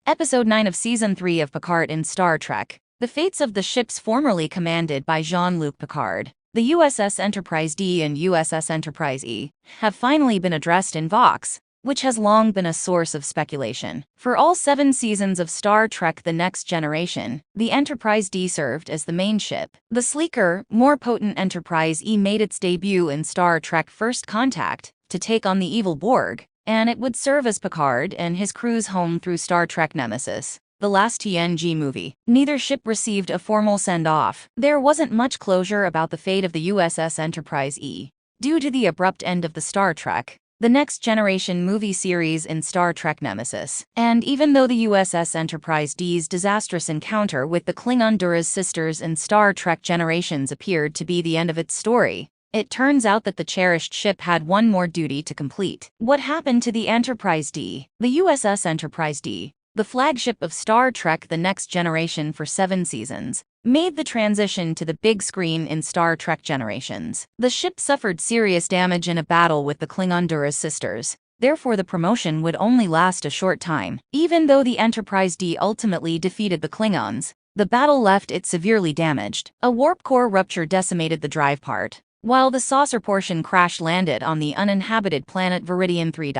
Episode 9 of Season 3 of Picard in Star Trek. The fates of the ships formerly commanded by Jean-Luc Picard, the USS Enterprise D and USS Enterprise E, have finally been addressed in Vox, which has long been a source of speculation. For all 7 seasons of Star Trek The Next Generation, the Enterprise D served as the main ship. The sleeker, more potent Enterprise E made its debut in Star Trek First Contact to take on the evil Borg, and it would serve as Picard and his crew's home through Star Trek Nemesis, the last TNG movie. Neither ship received a formal send-off. There wasn't much closure about the fate of the USS Enterprise E, due to the abrupt end of the Star Trek The Next Generation movie series in Star Trek Nemesis. And even though the USS Enterprise D's disastrous encounter with the Klingon Dura's sisters in Star Trek Generations appeared to be the end of its story, it turns out that the cherished ship had one more duty to complete. What happened to the Enterprise D? The USS Enterprise D, the flagship of Star Trek The Next Generation for 7 seasons, made the transition to the big screen in Star Trek Generations. The ship suffered serious damage in a battle with the Klingon Dura's sisters. Therefore, the promotion would only last a short time. Even though the Enterprise D ultimately defeated the Klingons, the battle left it severely damaged. A warp core rupture decimated the drive part, while the saucer portion crash-landed on the uninhabited planet Viridian 3.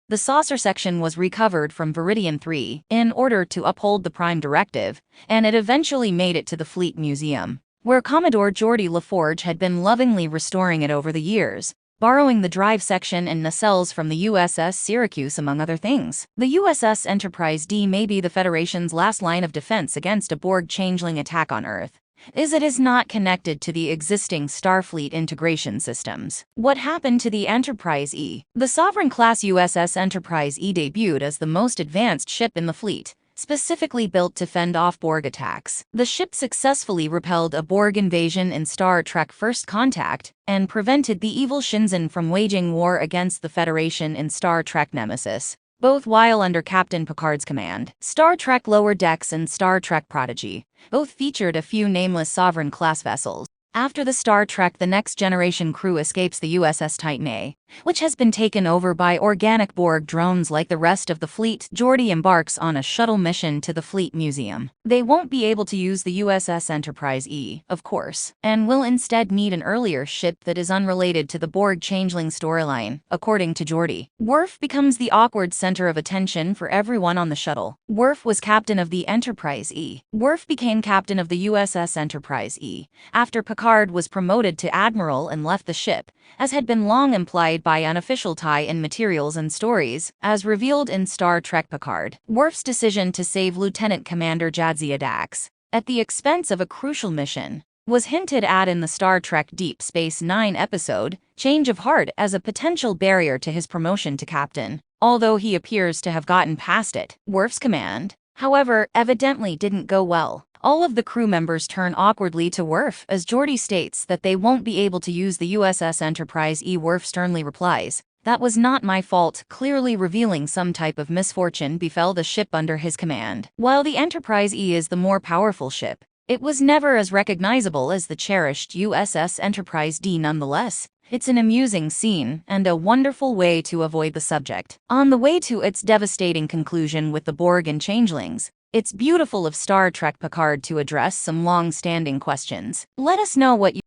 The saucer section was recovered from Viridian 3 in order to uphold the Prime Directive, and it eventually made it to the Fleet Museum, where Commodore Geordi LaForge had been lovingly restoring it over the years, borrowing the drive section and nacelles from the USS Syracuse among other things. The USS Enterprise D may be the Federation's last line of defense against a Borg changeling attack on Earth, as it is not connected to the existing Starfleet integration systems. What happened to the Enterprise E? The Sovereign-class USS Enterprise E debuted as the most advanced ship in the fleet, specifically built to fend off Borg attacks. The ship successfully repelled a Borg invasion in Star Trek First Contact and prevented the evil Shinzon from waging war against the Federation in Star Trek Nemesis, both while under Captain Picard's command. Star Trek Lower Decks and Star Trek Prodigy both featured a few nameless Sovereign-class vessels. After the Star Trek The Next Generation crew escapes the USS Titan A, which has been taken over by organic Borg drones like the rest of the fleet, Geordi embarks on a shuttle mission to the Fleet Museum. They won't be able to use the USS Enterprise E, of course, and will instead meet an earlier ship that is unrelated to the Borg changeling storyline, according to Geordi. Worf becomes the awkward center of attention for everyone on the shuttle. Worf was captain of the Enterprise E. Worf became captain of the USS Enterprise E after Picard was promoted to admiral and left the ship, as had been long implied by unofficial tie-in materials and stories, as revealed in Star Trek Picard. Worf's decision to save Lieutenant Commander Jadzia Dax, at the expense of a crucial mission, was hinted at in the Star Trek Deep Space Nine episode, Change of Heart, as a potential barrier to his promotion to captain, although he appears to have gotten past it. Worf's command, however, evidently didn't go well. All of the crew members turn awkwardly to Worf as Geordi states that they won't be able to use the USS Enterprise E. Worf sternly replies, "That was not my fault," clearly revealing some type of misfortune befell the ship under his command. While the Enterprise E is the more powerful ship, it was never as recognizable as the cherished USS Enterprise D. Nonetheless, it's an amusing scene and a wonderful way to avoid the subject. On the way to its devastating conclusion with the Borg and changelings, it's beautiful of Star Trek Picard to address some long-standing questions. Let us know what you